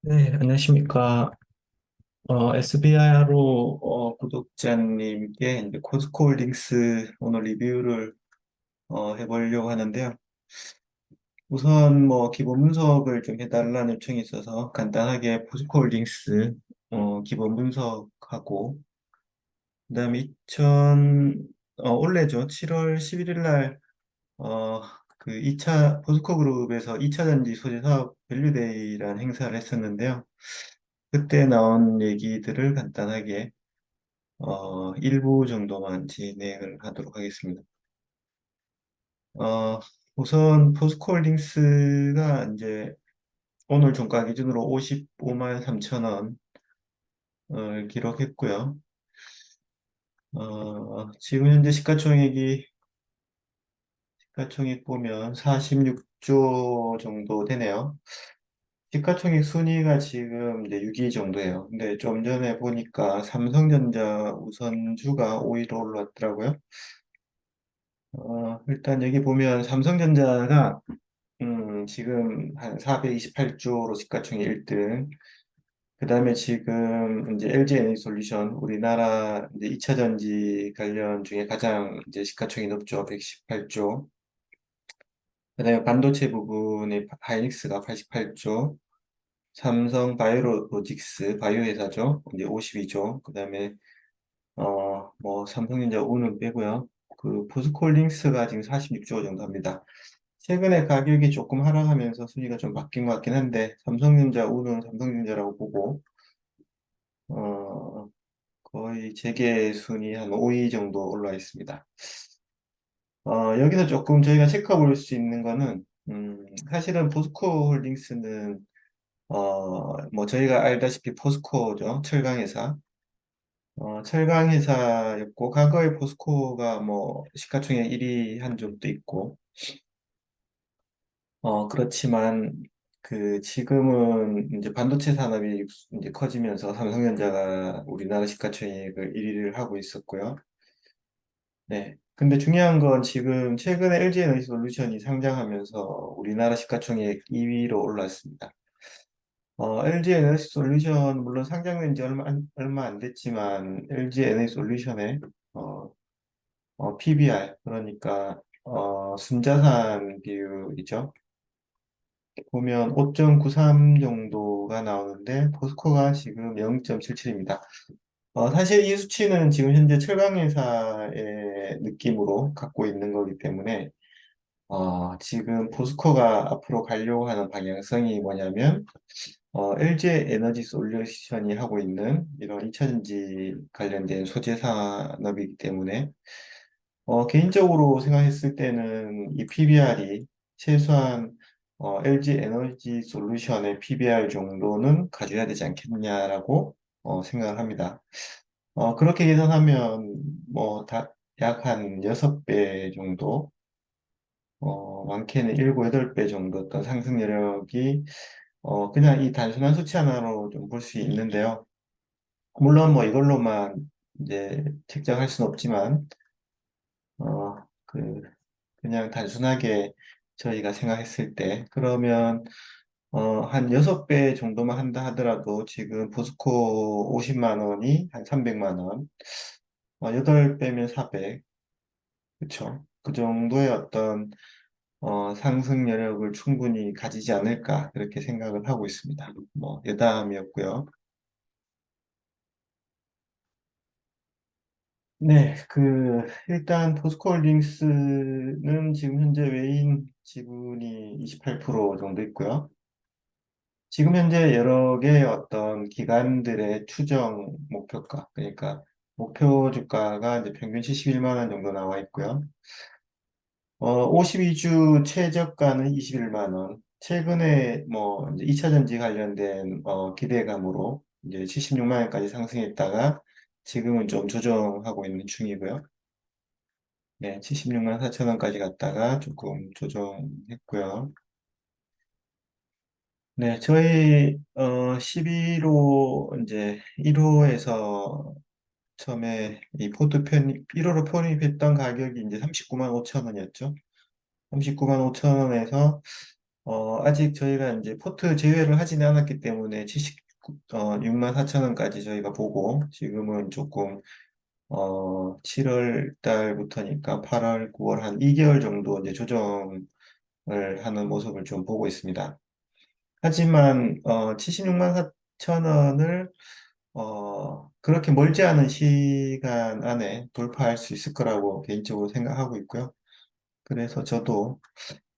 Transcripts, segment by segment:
네, 안녕하십니까. SBI로 구독자님께 이제 코스코홀딩스 오늘 리뷰를 해보려고 하는데요. 우선 뭐 기본 분석을 좀 해달라는 요청이 있어서 간단하게 포스코홀딩스 기본 분석하고 그다음에 올해죠. 7월 11일 날 그 2차 포스코그룹에서 2차 전지 소재 사업 밸류데이라는 행사를 했었는데요. 그때 나온 얘기들을 간단하게 일부 정도만 진행을 하도록 하겠습니다. 어, 우선 포스코홀딩스가 이제 오늘 종가 기준으로 55만 3천 원을 기록했고요. 지금 현재 시가총액 보면 46조 정도 되네요. 시가총액 순위가 지금 이제 6위 정도예요. 근데 좀 전에 보니까 삼성전자 우선주가 5위로 올랐더라고요. 일단 여기 보면 삼성전자가 지금 한 428조로 시가총액 1등. 그 다음에 지금 이제 LG에너지솔루션 우리나라 이제 2차 전지 관련 중에 가장 이제 시가총액이 높죠. 118조. 그 다음에 반도체 부분에 하이닉스가 88조. 삼성 바이오로직스 바이오 회사죠. 이제 52조. 그 다음에 뭐 삼성전자 우는 빼고요. 그 포스코홀딩스가 지금 46조 정도 합니다. 최근에 가격이 조금 하락하면서 순위가 좀 바뀐 것 같긴 한데 삼성전자 우는 삼성전자라고 보고 어, 거의 재계 순위 한 5위 정도 올라 있습니다. 여기서 조금 저희가 체크해 볼 수 있는 거는 사실은 포스코홀딩스는 뭐 저희가 알다시피 포스코죠. 철강회사. 철강회사였고 과거에 포스코가 뭐 시가총액 1위 한 적도 있고 그렇지만 그 지금은 이제 반도체 산업이 이제 커지면서 삼성전자가 우리나라 시가총액을 1위를 하고 있었고요. 네. 근데 중요한 건 지금 최근에 LG에너지솔루션이 상장하면서 우리나라 시가총액 2위로 올랐습니다. LG에너지솔루션 물론 상장된 지 얼마 안 됐지만 LG에너지솔루션의 어, PBR 그러니까 순자산 비율이죠. 보면 5.93 정도가 나오는데 포스코가 지금 0.77입니다. 사실 이 수치는 지금 현재 철강회사의 느낌으로 갖고 있는 거기 때문에 지금 포스코가 앞으로 가려고 하는 방향성이 뭐냐면 LG 에너지 솔루션이 하고 있는 이런 2차전지 관련된 소재 산업이기 때문에 개인적으로 생각했을 때는 이 PBR이 최소한 LG 에너지 솔루션의 PBR 정도는 가져야 되지 않겠냐라고 생각을 합니다. 그렇게 계산하면 뭐 약 한 6배 정도, 많게는 7, 8배 정도 어떤 상승 여력이 그냥 이 단순한 수치 하나로 좀 볼 수 있는데요. 물론 뭐 이걸로만 이제 책정할 수는 없지만 어, 그 그냥 단순하게 저희가 생각했을 때 그러면 한 6배 정도만 한다 하더라도 지금 포스코 50만 원이 한 300만 원, 8배면 400, 그쵸? 그 정도의 어떤 상승 여력을 충분히 가지지 않을까 그렇게 생각을 하고 있습니다. 뭐 여담이었고요. 네, 일단 포스코홀딩스는 지금 현재 외인 지분이 28% 정도 있고요. 지금 현재 여러 개의 어떤 기관들의 추정 목표가, 그러니까 목표 주가가 이제 평균 71만 원 정도 나와 있고요. 52주 최저가는 21만 원. 최근에 뭐 이제 2차 전지 관련된 기대감으로 이제 76만 원까지 상승했다가 지금은 좀 조정하고 있는 중이고요. 네, 76만 4천 원까지 갔다가 조금 조정했고요. 네, 저희 11호 이제 1호에서 처음에 이 포트 편입 1호로 편입했던 가격이 이제 39만 5천 원이었죠. 39만 5천 원에서 아직 저희가 이제 포트 제외를 하지는 않았기 때문에 6만 4천 원까지 저희가 보고 지금은 조금 7월 달부터니까 8월, 9월 한 2개월 정도 이제 조정을 하는 모습을 좀 보고 있습니다. 하지만 76만 4천 원을 그렇게 멀지 않은 시간 안에 돌파할 수 있을 거라고 개인적으로 생각하고 있고요. 그래서 저도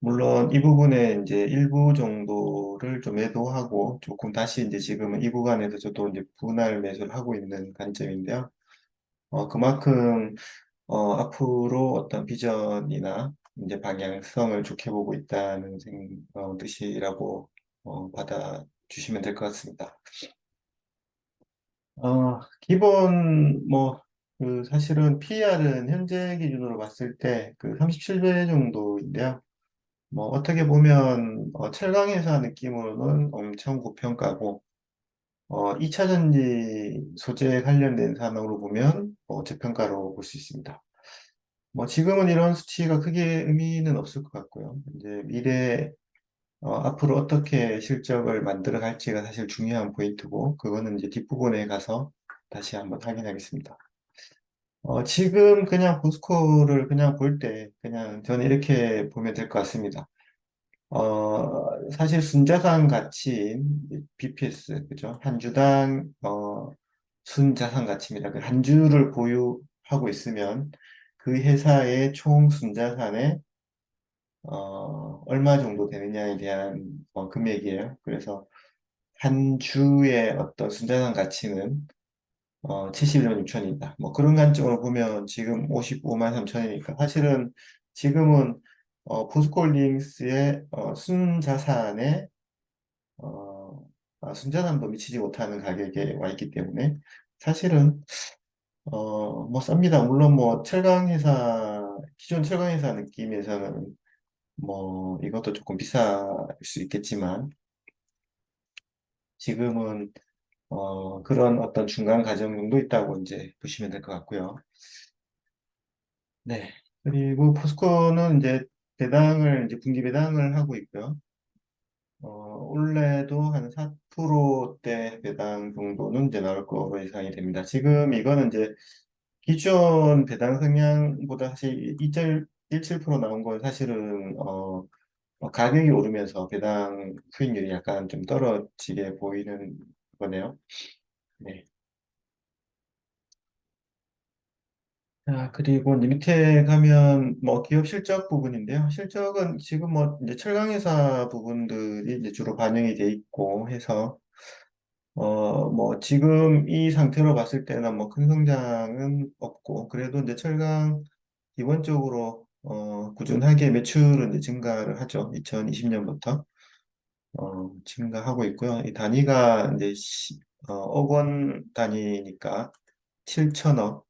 물론 이 부분에 이제 일부 정도를 좀 매도하고 조금 다시 이제 지금은 이 구간에서 저도 이제 분할 매수를 하고 있는 관점인데요. 그만큼 앞으로 어떤 비전이나 이제 방향성을 좋게 보고 있다는 뜻이라고 받아주시면 될 것 같습니다. 기본 뭐 그 사실은 PER은 현재 기준으로 봤을 때 그 37배 정도인데요. 뭐 어떻게 보면 철강 회사 느낌으로는 엄청 고평가고 2차 전지 소재 관련된 산업으로 보면 저평가로 볼 수 있습니다. 뭐 지금은 이런 수치가 크게 의미는 없을 것 같고요. 이제 미래 앞으로 어떻게 실적을 만들어 갈지가 사실 중요한 포인트고 그거는 이제 뒷부분에 가서 다시 한번 확인하겠습니다. 지금 그냥 포스코를 그냥 볼 때 그냥 저는 이렇게 보면 될 것 같습니다. 사실 순자산 가치인 BPS, 그죠? 한 주당, 순자산 가치입니다. 그 한 주를 보유하고 있으면 그 회사의 총 순자산의, 얼마 정도 되느냐에 대한 금액이에요. 그래서 한 주의 어떤 순자산 가치는 71만 6천이다. 뭐 그런 관점으로 보면 지금 55만 3천이니까 사실은 지금은 포스코홀딩스의 순자산에 어, 순자산도 미치지 못하는 가격에 와 있기 때문에 사실은 뭐 쌉니다. 물론 뭐 철강 회사 기존 철강 회사 느낌에서는 뭐 이것도 조금 비쌀 수 있겠지만 지금은 그런 어떤 중간 과정 정도 있다고 이제 보시면 될 것 같고요. 네. 그리고 포스코는 이제 배당을 이제 분기 배당을 하고 있고요. 올해도 한 4%대 배당 정도는 이제 나올 거로 예상이 됩니다. 지금 이거는 이제 기존 배당 성향보다 사실 2.17% 나온 건 사실은 가격이 오르면서 배당 수익률이 약간 좀 떨어지게 보이는 거네요. 네. 자, 그리고 이제 밑에 가면 뭐 기업 실적 부분인데요. 실적은 지금 뭐 이제 철강회사 부분들이 이제 주로 반영이 돼 있고 해서 뭐 지금 이 상태로 봤을 때는 뭐 큰 성장은 없고 그래도 이제 철강 기본적으로 꾸준하게 매출은 이제 증가를 하죠. 2020년부터 증가하고 있고요. 이 단위가 이제 억 원 단위니까 7천억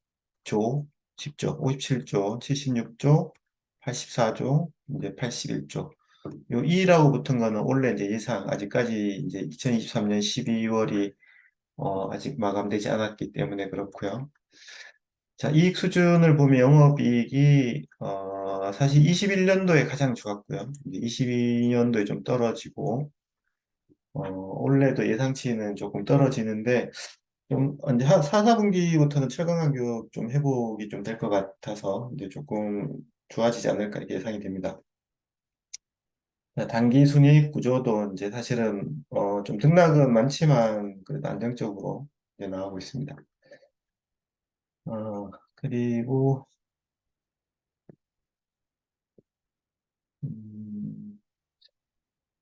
조, 10조, 57조, 76조, 84조, 이제 81조. 요 2라고 붙은 거는 원래 이제 예상, 아직까지 이제 2023년 12월이 아직 마감되지 않았기 때문에 그렇고요. 자, 이익 수준을 보면 영업이익이 사실 21년도에 가장 좋았고요. 이제 22년도에 좀 떨어지고 올해도 예상치는 조금 떨어지는데 좀 이제 4, 4분기부터는 철강 가격 좀 회복이 좀 될 것 같아서 이제 조금 좋아지지 않을까 이렇게 예상이 됩니다. 단기 순이익 구조도 이제 사실은 좀 등락은 많지만 그래도 안정적으로 이제 나오고 있습니다. 그리고 음,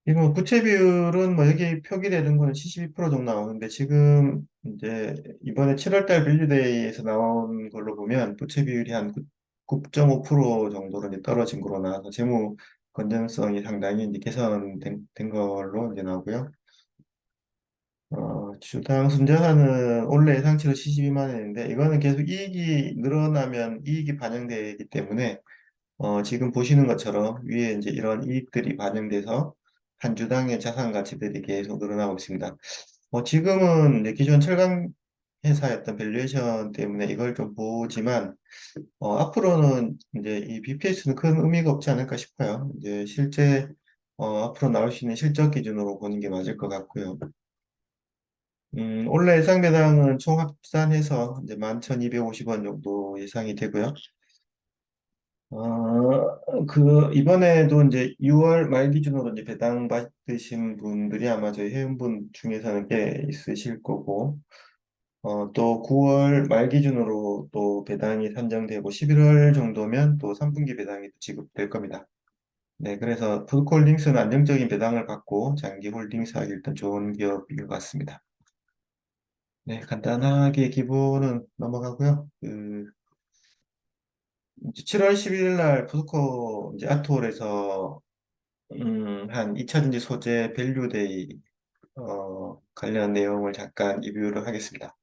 이거 뭐 부채 비율은 뭐 여기 표기되는 거는 72% 정도 나오는데 지금 이제 이번에 7월달 밸류데이에서 나온 걸로 보면 부채 비율이 한 9.5% 정도로 이제 떨어진 거로 나와서 재무 건전성이 상당히 이제 개선된 걸로 이제 나오고요. 주당 순자산은 원래 예상치로 72만 원인데 이거는 계속 이익이 늘어나면 이익이 반영되기 때문에 지금 보시는 것처럼 위에 이제 이런 이익들이 반영돼서 한 주당의 자산 가치들이 계속 늘어나고 있습니다. 지금은 이제 기존 철강 회사였던 밸류에이션 때문에 이걸 좀 보지만 앞으로는 이제 이 BPS는 큰 의미가 없지 않을까 싶어요. 이제 실제 앞으로 나올 수 있는 실적 기준으로 보는 게 맞을 것 같고요. 원래 예상 배당은 총 합산해서 이제 11,250원 정도 예상이 되고요. 이번에도 이제 6월 말 기준으로 이제 배당 받으신 분들이 아마 저희 회원분 중에서는 꽤 있으실 거고, 또 9월 말 기준으로 또 배당이 산정되고 11월 정도면 또 3분기 배당이 지급될 겁니다. 네, 그래서 푸드콜딩스는 안정적인 배당을 받고 장기 홀딩스하기 일단 좋은 기업인 것 같습니다. 네, 간단하게 기본은 넘어가고요. 이제 7월 11일 날 푸드코 이제 아트홀에서 한 2차전지 소재 밸류데이 관련 내용을 잠깐 리뷰를 하겠습니다.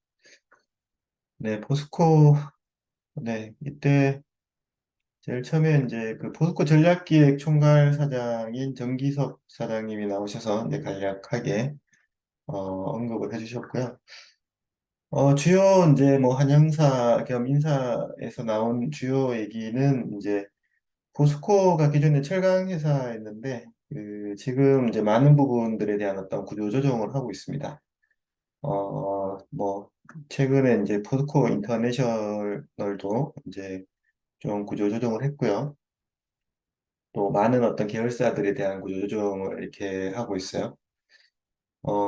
네, 포스코 네, 이때 제일 처음에 이제 그 포스코 전략기획 총괄 사장인 정기석 사장님이 나오셔서 이제 간략하게 언급을 해주셨고요. 주요 이제 뭐 한영사 겸 인사에서 나온 주요 얘기는 이제 포스코가 기존에 철강 회사였는데 지금 이제 많은 부분들에 대한 어떤 구조 조정을 하고 있습니다. 뭐 최근에 이제 포스코 인터내셔널도 이제 좀 구조 조정을 했고요. 또 많은 어떤 계열사들에 대한 구조 조정을 이렇게 하고 있어요.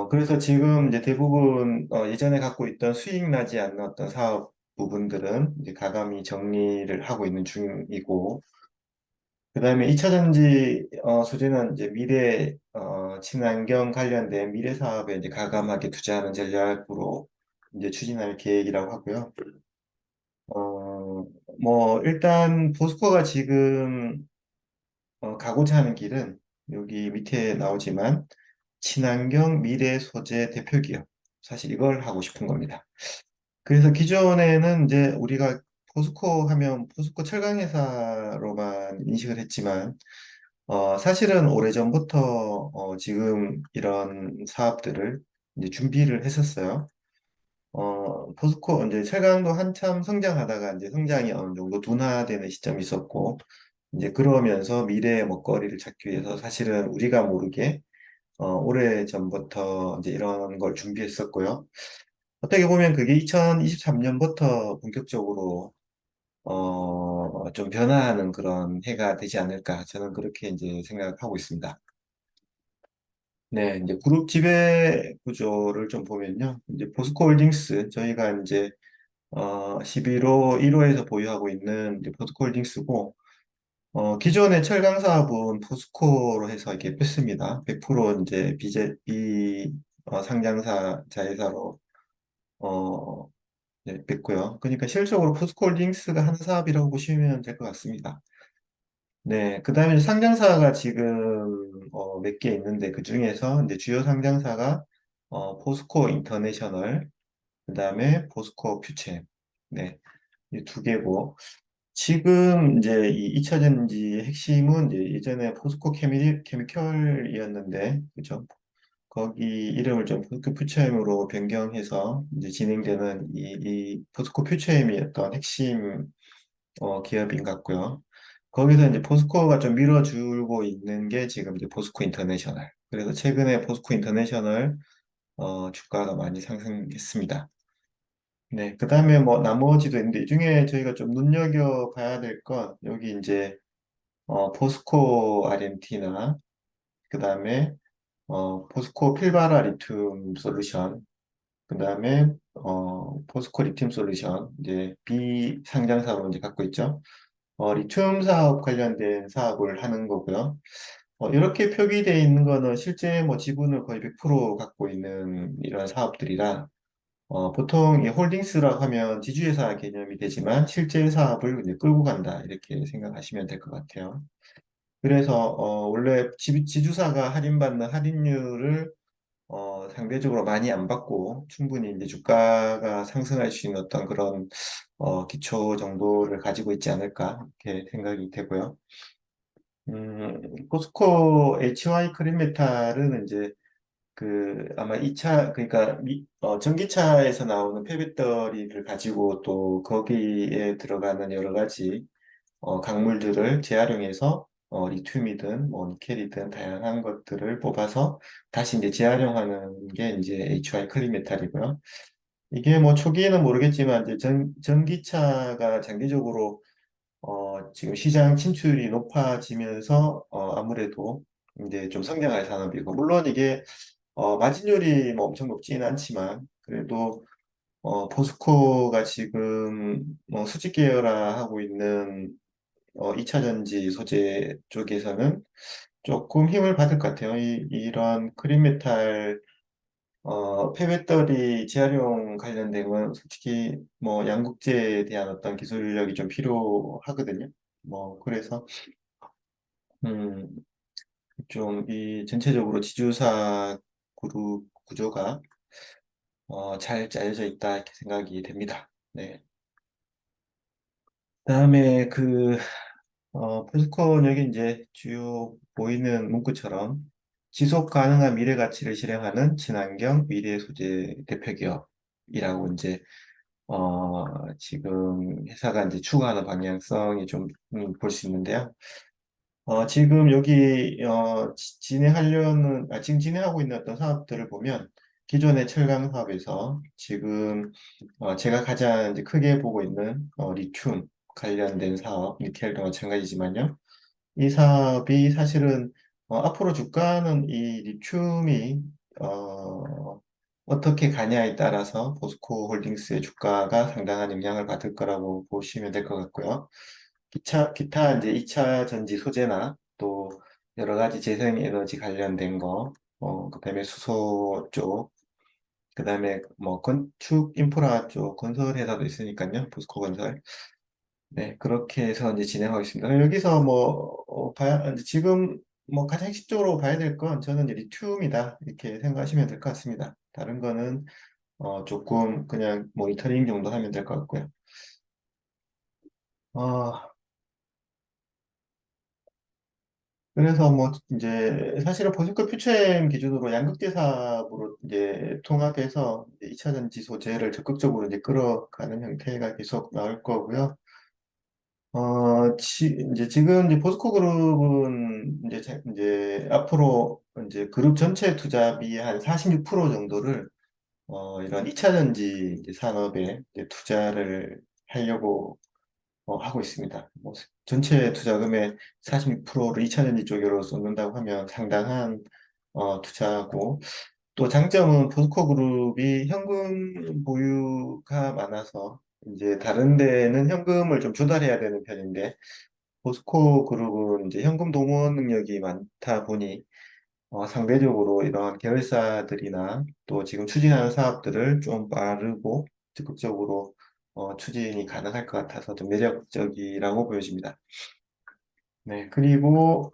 그래서 지금 이제 대부분 예전에 갖고 있던 수익 나지 않는 어떤 사업 부분들은 이제 가감히 정리를 하고 있는 중이고, 그다음에 2차 전지 소재는 이제 미래 친환경 관련된 미래 사업에 이제 가감하게 투자하는 전략으로 이제 추진할 계획이라고 하고요. 어, 뭐 일단 포스코가 지금 가고자 하는 길은 여기 밑에 나오지만 친환경 미래 소재 대표 기업. 사실 이걸 하고 싶은 겁니다. 그래서 기존에는 이제 우리가 포스코 하면 포스코 철강 회사로만 인식을 했지만 사실은 오래전부터 지금 이런 사업들을 이제 준비를 했었어요. 포스코 이제 철강도 한참 성장하다가 이제 성장이 어느 정도 둔화되는 시점이 있었고 이제 그러면서 미래의 먹거리를 찾기 위해서 사실은 우리가 모르게 오래 전부터 이제 이런 걸 준비했었고요. 어떻게 보면 그게 2023년부터 본격적으로 좀 변화하는 그런 해가 되지 않을까 저는 그렇게 이제 생각하고 있습니다. 네, 이제 그룹 지배 구조를 좀 보면요. 이제 포스코홀딩스 저희가 이제 11호 1호에서 보유하고 있는 이제 포스코홀딩스고 기존의 철강 사업은 포스코로 해서 이렇게 뺐습니다. 100% 이제 상장사 자회사로 어, 네, 뺐고요. 그러니까 실질적으로 포스코홀딩스가 하는 사업이라고 보시면 될 것 같습니다. 네, 그 다음에 상장사가 지금 몇 개 있는데 그 중에서 이제 주요 상장사가 포스코 인터내셔널, 그 다음에 포스코 퓨체, 네, 이 두 개고 지금 이제 이 2차 전지 핵심은 이제 예전에 포스코 케미컬이었는데 그죠? 거기 이름을 좀 포스코 퓨처엠으로 변경해서 이제 진행되는 이 포스코 퓨처엠이 어떤 핵심 기업인 것 같고요. 거기서 이제 포스코가 좀 밀어주고 있는 게 지금 이제 포스코 인터내셔널. 그래서 최근에 포스코 인터내셔널 주가가 많이 상승했습니다. 네, 그 다음에 뭐 나머지도 있는데 이 중에 저희가 좀 눈여겨봐야 될 건 여기 이제 포스코 아르헨티나, 그 다음에 포스코 필바라 리튬 솔루션, 그 다음에 포스코 리튬 솔루션 이제 비상장사로 이제 갖고 있죠. 리튬 사업 관련된 사업을 하는 거고요. 이렇게 표기되어 있는 거는 실제 뭐 지분을 거의 100% 갖고 있는 이런 사업들이라 보통 이 홀딩스라고 하면 지주회사 개념이 되지만 실제 사업을 이제 끌고 간다 이렇게 생각하시면 될 것 같아요. 그래서 원래 지주사가 할인받는 할인율을 상대적으로 많이 안 받고 충분히 이제 주가가 상승할 수 있는 어떤 그런 기초 정도를 가지고 있지 않을까 이렇게 생각이 되고요. 포스코 HY 크림메탈은 이제 아마 2차 그러니까 전기차에서 나오는 폐배터리를 가지고 또 거기에 들어가는 여러 가지 강물들을 재활용해서 리튬이든 뭐 니켈이든 다양한 것들을 뽑아서 다시 이제 재활용하는 게 이제 HY 클린 메탈이고요. 이게 뭐 초기에는 모르겠지만 이제 전기차가 장기적으로 지금 시장 진출이 높아지면서 아무래도 이제 좀 성장할 산업이고 물론 이게 마진율이 뭐 엄청 높지는 않지만 그래도 포스코가 지금 수직 계열화하고 있는 2차 전지 소재 쪽에서는 조금 힘을 받을 것 같아요. 이런 크림메탈 폐배터리 재활용 관련된 건 솔직히 뭐 양극재에 대한 어떤 기술력이 좀 필요하거든요. 뭐 그래서 음, 좀 이 전체적으로 지주사 그룹 구조가 잘 짜여져 있다 이렇게 생각이 됩니다. 네. 그다음에 포스코는 여기 이제 주요 보이는 문구처럼 지속 가능한 미래 가치를 실행하는 친환경 미래 소재 대표 기업이라고 이제 지금 회사가 이제 추구하는 방향성이 좀 볼 수 있는데요. 지금 여기 지금 진행하고 있는 어떤 사업들을 보면 기존의 철강 사업에서 지금 제가 가장 이제 크게 보고 있는 리튬 관련된 사업, 니켈도 마찬가지지만요. 이 사업이 사실은 앞으로 주가는 이 리튬이 어떻게 가냐에 따라서 포스코 홀딩스의 주가가 상당한 영향을 받을 거라고 보시면 될 것 같고요. 기타 이제 2차 전지 소재나 또 여러 가지 재생에너지 관련된 거, 그다음에 수소 쪽, 그다음에 뭐 건축 인프라 쪽 건설 회사도 있으니까요. 포스코 건설. 네, 그렇게 해서 이제 진행하고 있습니다. 여기서 뭐 이제 지금 뭐 가장 핵심적으로 봐야 될 건 저는 이제 리튬이다 이렇게 생각하시면 될 것 같습니다. 다른 거는 조금 그냥 모니터링 정도 하면 될 것 같고요. 어, 그래서 뭐 이제 사실은 포스코 퓨처엠 기준으로 양극재 사업으로 이제 통합해서 이제 2차 전지 소재를 적극적으로 이제 끌어가는 형태가 계속 나올 거고요. 이제 지금 이제 포스코 그룹은 이제 이제 앞으로 이제 그룹 전체 투자비의 한 46% 정도를 이런 2차 전지 이제 산업에 이제 투자를 하려고 하고 있습니다. 뭐 전체 투자금의 46%를 2차 전지 쪽으로 쏟는다고 하면 상당한 투자고 또 장점은 포스코 그룹이 현금 보유가 많아서 이제 다른 데는 현금을 좀 조달해야 되는 편인데 포스코 그룹은 이제 현금 동원 능력이 많다 보니 상대적으로 이런 계열사들이나 또 지금 추진하는 사업들을 좀 빠르고 적극적으로 추진이 가능할 것 같아서 좀 매력적이라고 보여집니다. 네, 그리고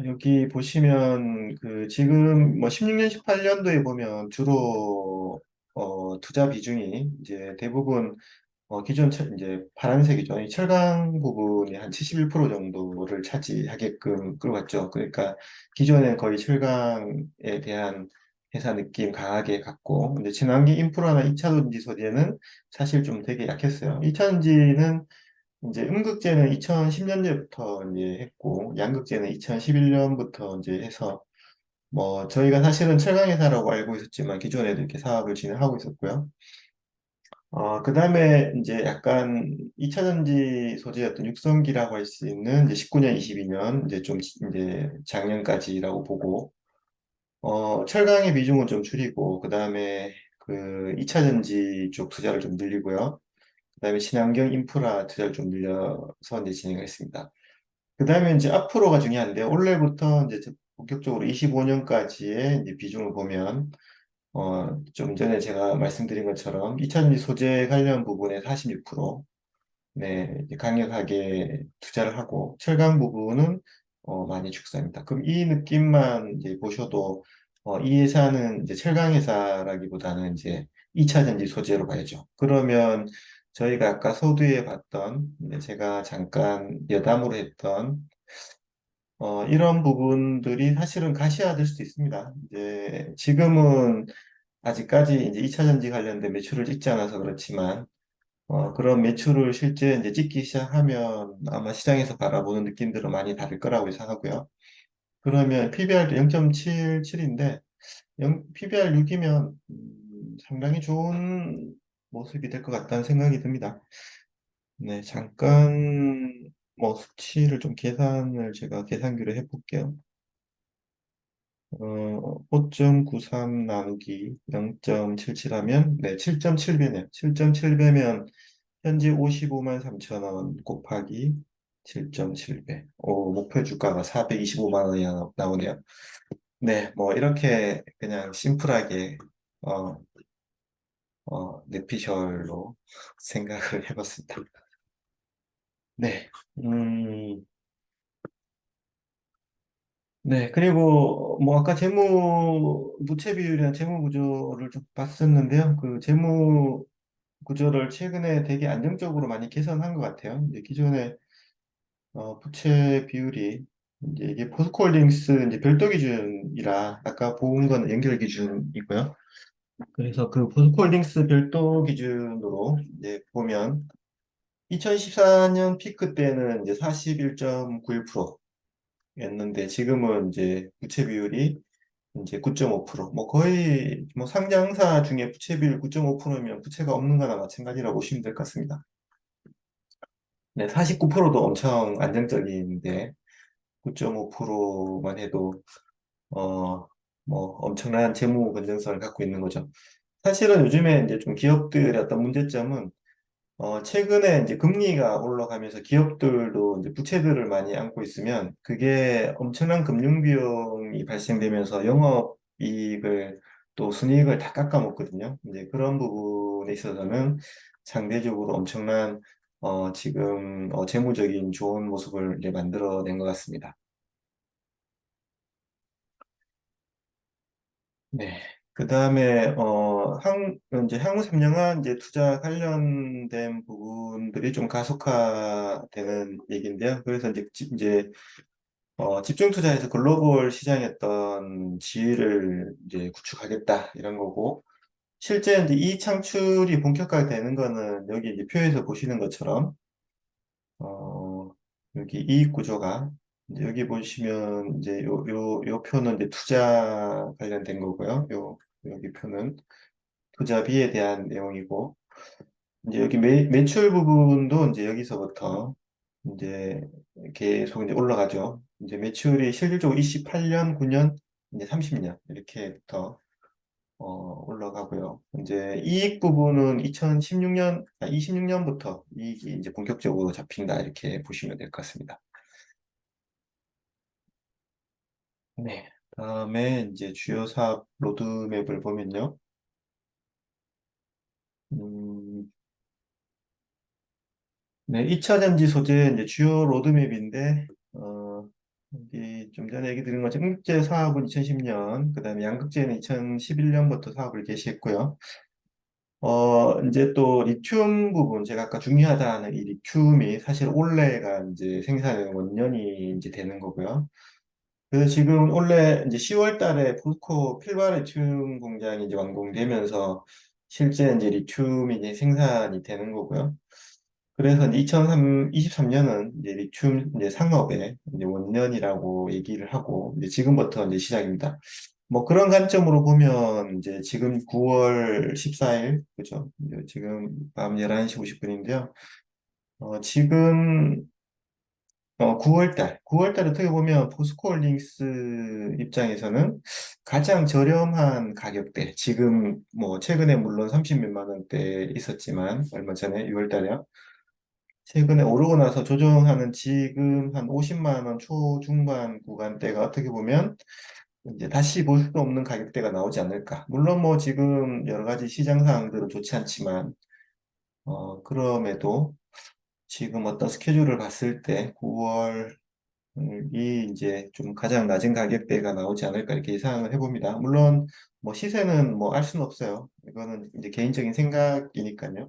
여기 보시면 지금 뭐 16년, 18년도에 보면 주로 투자 비중이 이제 대부분 기존 이제 파란색이죠. 이 철강 부분이 한 71% 정도를 차지하게끔 끌어갔죠. 그러니까 기존에 거의 철강에 대한 회사 느낌 강하게 갖고, 근데 친환경 인프라나 2차 전지 소재는 사실 좀 되게 약했어요. 2차 전지는 이제 음극재는 2010년대부터 이제 했고, 양극재는 2011년부터 이제 해서, 뭐, 저희가 사실은 철강 회사라고 알고 있었지만, 기존에도 이렇게 사업을 진행하고 있었고요. 그 다음에 이제 약간 2차 전지 소재였던 육성기라고 할 수 있는 이제 19년, 22년, 이제 좀 이제 작년까지라고 보고, 철강의 비중은 좀 줄이고, 그 다음에 2차 전지 쪽 투자를 좀 늘리고요. 그 다음에 친환경 인프라 투자를 좀 늘려서 이제 진행했습니다. 그 다음에 이제 앞으로가 중요한데, 올해부터 이제 본격적으로 25년까지의 이제 비중을 보면, 좀 전에 제가 말씀드린 것처럼 2차전지 소재 관련 부분에 46%, 네, 이제 강력하게 투자를 하고 철강 부분은 많이 축소합니다. 그럼 이 느낌만 이제 보셔도 이 회사는 이제 철강 회사라기보다는 이제 2차전지 소재로 봐야죠. 그러면 저희가 아까 서두에 봤던 이제 제가 잠깐 여담으로 했던 이런 부분들이 사실은 가시화될 수도 있습니다. 이제 지금은 아직까지 이제 2차 전지 관련된 매출을 찍지 않아서 그렇지만 그런 매출을 실제 이제 찍기 시작하면 아마 시장에서 바라보는 느낌들은 많이 다를 거라고 예상하고요. 그러면 PBR도 0.77인데 PBR 6이면 상당히 좋은 모습이 될 것 같다는 생각이 듭니다. 네, 잠깐 뭐 수치를 좀 계산을 제가 계산기로 해볼게요. 5.93 나누기 0.77 하면 네, 7.7배네요. 7.7배면 현재 55만 3천 원 곱하기 7.7배. 목표 주가가 425만 원이 나오네요. 네, 뭐 이렇게 그냥 심플하게 어, 뇌피셜로 생각을 해봤습니다. 네. 네, 그리고 뭐 아까 부채 비율이나 재무 구조를 좀 봤었는데요. 그 재무 구조를 최근에 되게 안정적으로 많이 개선한 것 같아요. 이제 기존에 부채 비율이 이제 이게 포스코홀딩스 이제 별도 기준이라 아까 본 건 연결 기준이고요. 그래서 그 포스코홀딩스 별도 기준으로 이제 보면 2014년 피크 때는 이제 41.91%였는데 지금은 이제 부채 비율이 이제 9.5%, 뭐 거의 뭐 상장사 중에 부채 비율 9.5%면 부채가 없는 거나 마찬가지라고 보시면 될 것 같습니다. 네, 49%도 엄청 안정적인데 9.5%만 해도 어, 뭐 엄청난 재무 건전성을 갖고 있는 거죠. 사실은 요즘에 이제 좀 기업들의 어떤 문제점은 최근에 이제 금리가 올라가면서 기업들도 이제 부채들을 많이 안고 있으면 그게 엄청난 금융 비용이 발생되면서 영업이익을 또 순이익을 다 깎아먹거든요. 이제 그런 부분에 있어서는 상대적으로 엄청난 지금 재무적인 좋은 모습을 이제 만들어낸 것 같습니다. 네. 그 다음에, 이제 향후 3년간 이제 투자 관련된 부분들이 좀 가속화되는 얘기인데요. 그래서 이제 집중 투자해서 글로벌 시장의 어떤 지위를 이제 구축하겠다, 이런 거고, 실제 이제 이 창출이 본격화되는 거는 여기 이제 표에서 보시는 것처럼, 어, 여기 이익 구조가, 이제 여기 보시면 이제 요 표는 이제 투자 관련된 거고요. 여기 표는 투자비에 대한 내용이고, 이제 여기 매출 부분도 이제 여기서부터 이제 계속 이제 올라가죠. 이제 매출이 실질적으로 28년, 9년, 이제 30년 이렇게부터 올라가고요. 이제 이익 부분은 2016년, 26년부터 이익이 이제 본격적으로 잡힌다 이렇게 보시면 될 것 같습니다. 네. 다음에 이제 주요 사업 로드맵을 보면요. 음, 네, 2차 전지 소재 이제 주요 로드맵인데, 여기 좀 전에 얘기 드린 것처럼 음극재 사업은 2010년, 그 다음에 양극재는 2011년부터 사업을 개시했고요. 이제 또 리튬 부분, 제가 아까 중요하다는 이 리튬이 사실 올해가 이제 생산의 원년이 이제 되는 거고요. 그래서 지금 올해 이제 10월 달에 포스코 필바리튬 공장이 이제 완공되면서 실제 이제 리튬이 이제 생산이 되는 거고요. 그래서 이제 2023년은 이제 리튬 이제 상업의 이제 원년이라고 얘기를 하고 이제 지금부터 이제 시작입니다. 뭐 그런 관점으로 보면 이제 지금 9월 14일 그죠? 이제 지금 밤 11시 50분인데요. 지금 9월 달 어떻게 보면 포스코홀딩스 입장에서는 가장 저렴한 가격대, 지금 뭐 최근에 물론 30몇만 원대 있었지만 얼마 전에 6월 달에요. 최근에 오르고 나서 조정하는 지금 한 50만 원 초중반 구간대가 어떻게 보면 이제 다시 볼 수 없는 가격대가 나오지 않을까. 물론 뭐 지금 여러 가지 시장 상황들은 좋지 않지만, 그럼에도 지금 어떤 스케줄을 봤을 때 9월이 이제 좀 가장 낮은 가격대가 나오지 않을까 이렇게 예상을 해봅니다. 물론 뭐 시세는 뭐 알 수는 없어요. 이거는 이제 개인적인 생각이니까요.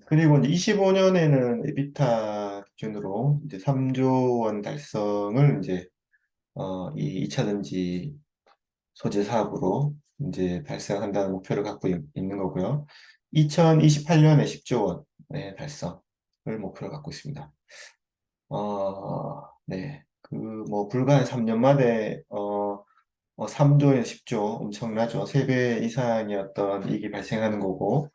그리고 이제 25년에는 에비타 기준으로 이제 3조 원 달성을 이제 이 2차 전지 소재 사업으로 이제 달성한다는 목표를 갖고 있는 거고요. 2028년에 10조 원의 달성을 목표로 갖고 있습니다. 네. 뭐, 불과 한 3년 만에, 3조에서 10조 엄청나죠. 3배 이상의 어떤 이익이 발생하는 거고,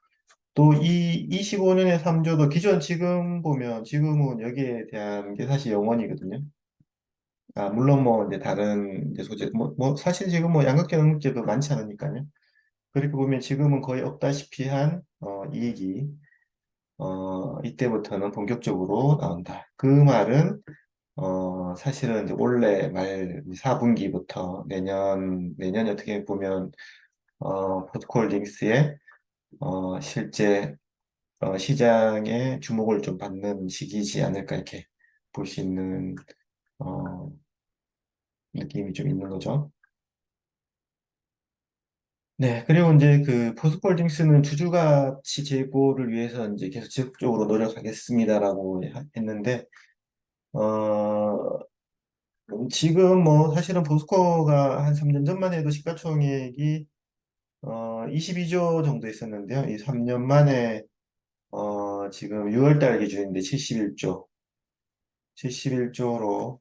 또 이 25년에 3조도 기존 지금 보면 지금은 여기에 대한 게 사실 영원이거든요. 물론 뭐 이제 다른 이제 소재, 사실 지금 뭐 양극재, 등극재도 많지 않으니까요. 그렇게 보면 지금은 거의 없다시피 한 이익이 이때부터는 본격적으로 나온다. 그 말은 사실은 이제 올해 말 4분기부터 내년이 어떻게 보면 포스코홀딩스의 실제 시장의 주목을 좀 받는 시기이지 않을까 이렇게 볼 수 있는 어, 느낌이 좀 있는 거죠. 네, 그리고 이제 그 포스코홀딩스는 주주가치 제고를 위해서 이제 계속 지속적으로 노력하겠습니다라고 했는데 어, 지금 뭐 사실은 포스코가 한 3년 전만 해도 시가총액이 22조 정도 있었는데요. 이 3년 만에 지금 6월 달 기준인데 71조로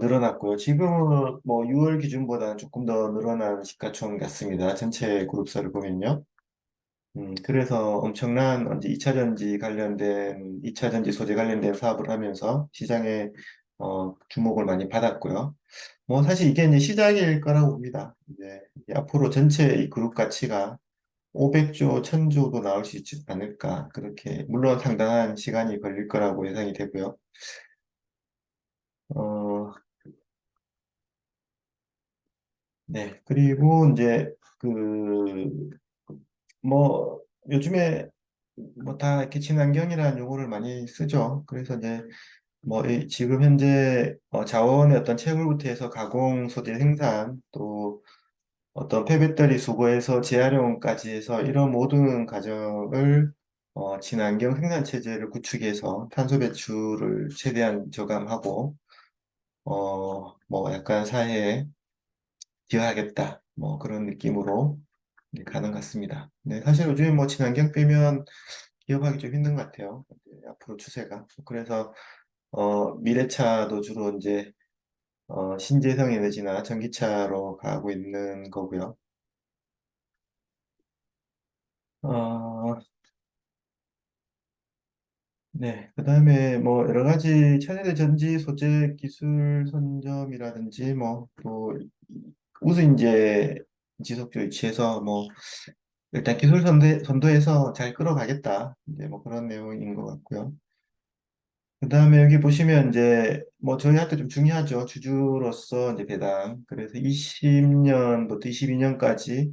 늘어났고요. 지금은 뭐 6월 기준보다는 조금 더 늘어난 시가총 같습니다. 전체 그룹사를 보면요. 그래서 엄청난 이제 2차 전지 소재 관련된 사업을 하면서 시장에 주목을 많이 받았고요. 뭐 사실 이게 이제 시작일 거라고 봅니다. 이제 앞으로 전체 이 그룹 가치가 500조, 1000조도 나올 수 있지 않을까. 그렇게 물론 상당한 시간이 걸릴 거라고 예상이 되고요. 어, 네. 그리고 이제 뭐 요즘에 뭐 다 이렇게 친환경이라는 용어를 많이 쓰죠. 그래서 이제 지금 현재 자원의 어떤 채굴부터 해서 가공 소재 생산 또 어떤 폐배터리 수거에서 재활용까지 해서 이런 모든 과정을 친환경 생산 체제를 구축해서 탄소 배출을 최대한 저감하고 뭐 약간 사회에 기여하겠다 뭐 그런 느낌으로 가는 것 같습니다. 네, 사실 요즘에 뭐 친환경 빼면 기업하기 좀 힘든 것 같아요. 이제 앞으로 추세가. 그래서 미래차도 주로 이제 신재생 에너지나 전기차로 가고 있는 거고요. 어, 네. 그다음에 뭐 여러 가지 차세대 전지 소재 기술 선점이라든지 뭐 또 우수 인재 지속적 위치해서 뭐 일단 기술 선도해서 잘 끌어가겠다. 이제 뭐 그런 내용인 것 같고요. 그다음에 여기 보시면 이제 뭐 저희한테 좀 중요하죠. 주주로서 이제 배당. 그래서 20년부터 22년까지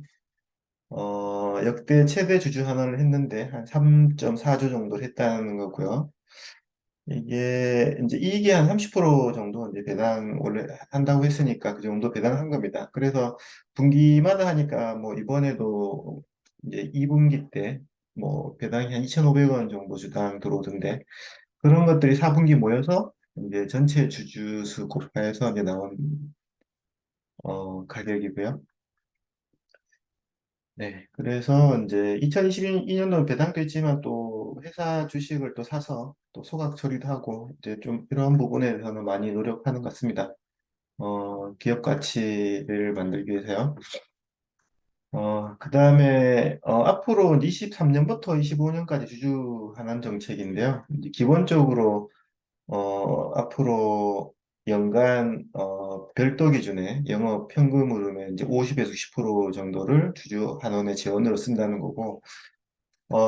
역대 최대 주주 환원을 했는데 한 3.4조 정도를 했다는 거고요. 이게 이제 이익이 한 30% 정도 이제 배당 원래 한다고 했으니까 그 정도 배당한 겁니다. 그래서 분기마다 하니까 뭐 이번에도 이제 2분기 때 뭐 배당이 한 2,500원 정도 주당 들어오던데 그런 것들이 4분기 모여서 이제 전체 주주 수 곱해서 이제 나온 가격이고요. 네, 그래서 이제 2022년도 배당도 있지만 또 회사 주식을 또 사서 또 소각 처리도 하고 이제 좀 이런 부분에 대해서는 많이 노력하는 것 같습니다. 기업 가치를 만들기 위해서요. 그 다음에 앞으로 23년부터 25년까지 주주 환원 정책인데요. 이제 기본적으로 앞으로 연간 별도 기준의 영업 현금으로는 이제 50에서 90% 정도를 주주 한원의 재원으로 쓴다는 거고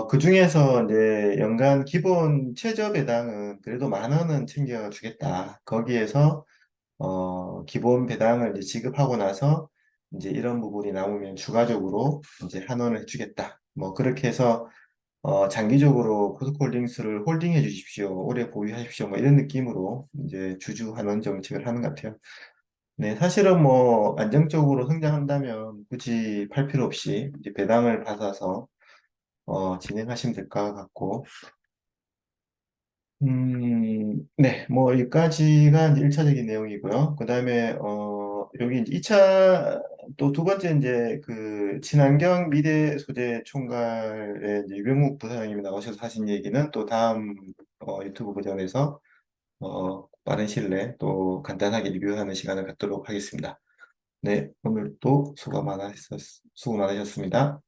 그중에서 이제 연간 기본 최저 배당은 그래도 10,000원은 챙겨주겠다. 거기에서 기본 배당을 이제 지급하고 나서 이제 이런 부분이 남으면 추가적으로 이제 한원을 해주겠다. 뭐 그렇게 해서 장기적으로 포스코홀딩스를 홀딩해 주십시오. 오래 보유하십시오. 뭐 이런 느낌으로 이제 주주 환원 정책을 하는 것 같아요. 네, 사실은 뭐 안정적으로 성장한다면 굳이 팔 필요 없이 이제 배당을 받아서 진행하시면 될 것 같고, 네, 뭐 여기까지가 이제 1차적인 내용이고요. 그 다음에 여기 이제 2차 또 두 번째 이제 그 친환경 미래 소재 총괄의 이제 유병욱 부사장님이 나오셔서 하신 얘기는 또 다음 유튜브 버전에서 빠른 시일 내에 또 간단하게 리뷰하는 시간을 갖도록 하겠습니다. 네, 오늘 또 수고 많으셨습니다.